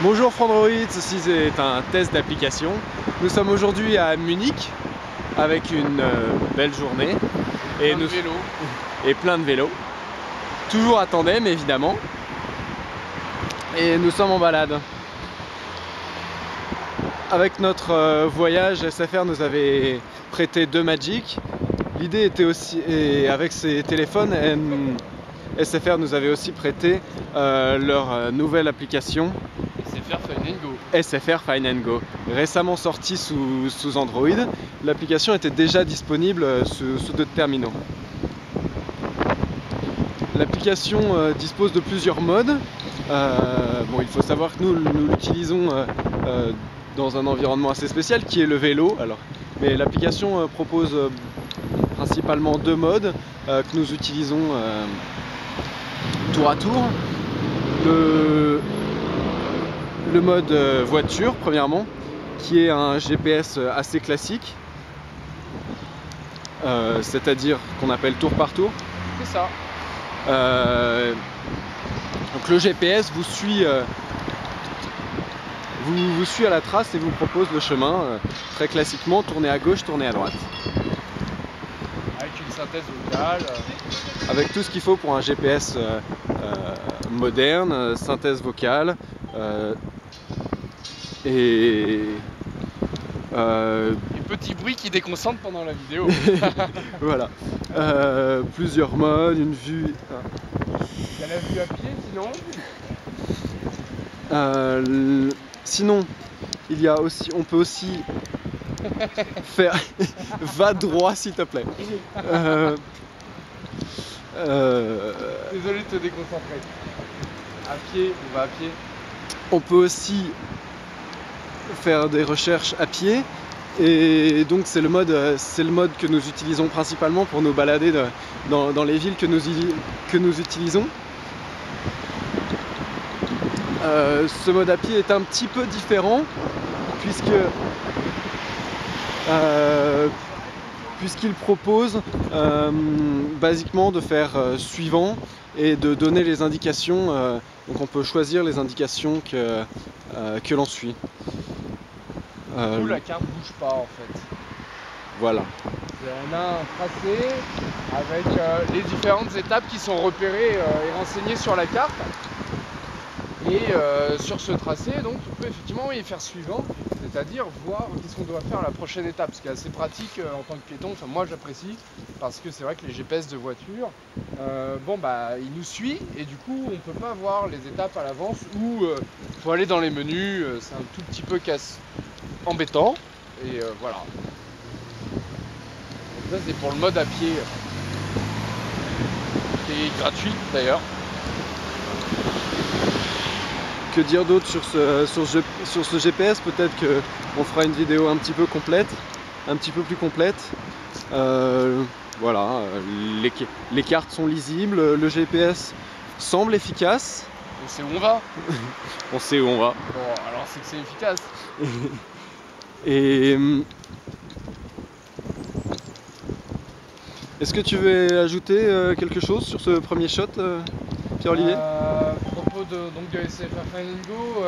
Bonjour Frandroid, ceci est un test d'application. Nous sommes aujourd'hui à Munich avec une belle journée et plein de vélos. Toujours à tandem évidemment. Et nous sommes en balade. Avec notre voyage, SFR nous avait prêté 2 Magic. L'idée était aussi, et avec ces téléphones, SFR nous avait aussi prêté leur nouvelle application SFR Fine & Go, récemment sortie sous Android. L'application était déjà disponible sous d'autres terminaux. L'application dispose de plusieurs modes. Il faut savoir que nous l'utilisons dans un environnement assez spécial qui est le vélo. Mais l'application propose principalement 2 modes que nous utilisons tour à tour. Le mode voiture, premièrement, qui est un GPS assez classique, c'est-à-dire qu'on appelle tour par tour. C'est ça. Donc le GPS vous suit à la trace et vous propose le chemin, très classiquement, tournez à gauche, tournez à droite. Avec une synthèse vocale. Avec tout ce qu'il faut pour un GPS moderne, synthèse vocale. Et petits bruits qui déconcentrent pendant la vidéo. Voilà. Plusieurs modes, une vue. Il y a la vue à pied sinon. Sinon, on peut aussi faire. Va droit s'il te plaît. Désolé de te déconcentrer. À pied, on va à pied. On peut aussi faire des recherches à pied et donc c'est le mode que nous utilisons principalement pour nous balader dans les villes que nous utilisons. Ce mode à pied est un petit peu différent puisqu'il propose basiquement de faire suivant et de donner les indications. Donc on peut choisir les indications que l'on suit. Du coup, la carte bouge pas en fait. Voilà. On a un tracé avec les différentes étapes qui sont repérées et renseignées sur la carte. Et sur ce tracé, donc, on peut effectivement y faire suivant, c'est-à-dire voir qu'est-ce qu'on doit faire à la prochaine étape, ce qui est assez pratique en tant que piéton. Enfin, moi j'apprécie parce que c'est vrai que les GPS de voiture, il nous suit et du coup on peut pas voir les étapes à l'avance ou faut aller dans les menus, c'est un tout petit peu embêtant et voilà. Donc ça c'est pour le mode à pied qui est gratuit d'ailleurs. Que dire d'autre sur ce GPS? Peut-être qu'on fera une vidéo un petit peu complète, un petit peu plus complète. Voilà, les cartes sont lisibles, le GPS semble efficace. On sait où on va. On sait où on va. Bon, alors c'est que c'est efficace. Et est-ce que tu veux ajouter quelque chose sur ce premier shot, Pierre-Olivier? À propos de SFR Fine & Go,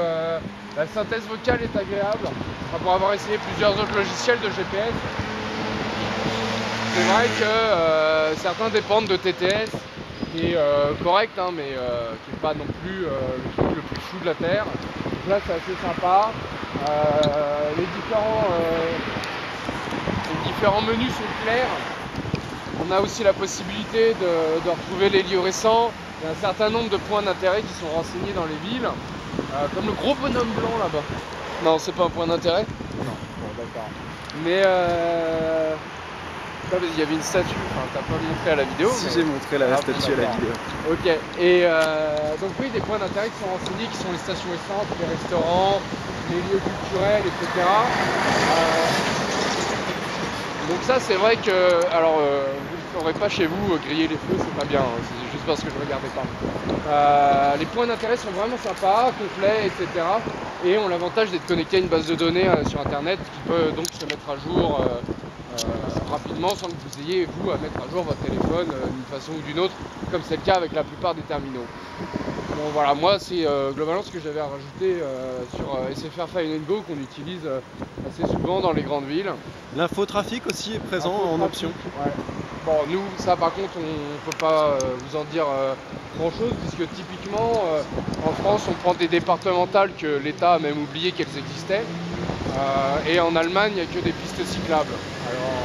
la synthèse vocale est agréable. Pour avoir essayé plusieurs autres logiciels de GPS, c'est vrai que certains dépendent de TTS, qui est correct, mais qui n'est pas non plus le truc le plus fou de la Terre. Donc là, c'est assez sympa. Les différents menus sont clairs. On a aussi la possibilité de retrouver les lieux récents. Il y a un certain nombre de points d'intérêt qui sont renseignés dans les villes, comme le gros bonhomme blanc là-bas. Non, c'est pas un point d'intérêt? Non, bon, d'accord. Mais il y avait une statue, enfin t'as pas montré à la vidéo. Si, j'ai montré la statue à la vidéo. Ok, et donc oui, des points d'intérêt qui sont renseignés, qui sont les stations essence, les restaurants, les lieux culturels, etc. Donc ça c'est vrai que, alors vous ne ferez pas chez vous griller les feux, c'est pas bien, hein, c'est juste parce que je regardais pas. Les points d'intérêt sont vraiment sympas, complets, etc. Et ont l'avantage d'être connectés à une base de données sur internet qui peut donc se mettre à jour rapidement sans que vous ayez vous à mettre à jour votre téléphone d'une façon ou d'une autre, comme c'est le cas avec la plupart des terminaux. Bon voilà, moi c'est globalement ce que j'avais à rajouter sur SFR Find & Go qu'on utilise assez souvent dans les grandes villes. L'infotrafic aussi est présent en option. Ouais. Bon, nous, ça par contre, on ne peut pas vous en dire grand chose, puisque typiquement, en France, on prend des départementales que l'État a même oublié qu'elles existaient, et en Allemagne, il n'y a que des pistes cyclables. Alors,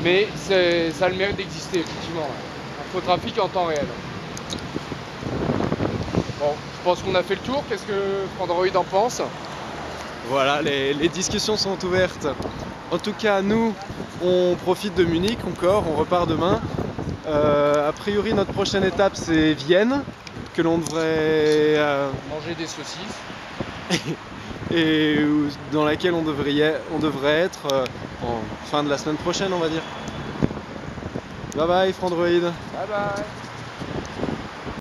mais ça a le mérite d'exister, effectivement. Infotrafic en temps réel. Bon, je pense qu'on a fait le tour. Qu'est-ce que Frandroid en pense? Voilà, les discussions sont ouvertes. En tout cas, nous, on profite de Munich encore, on repart demain. A priori, notre prochaine étape, c'est Vienne, que l'on devrait... manger des saucisses. et dans laquelle on devrait être en fin de la semaine prochaine, on va dire. Bye bye, Frandroid. Bye bye.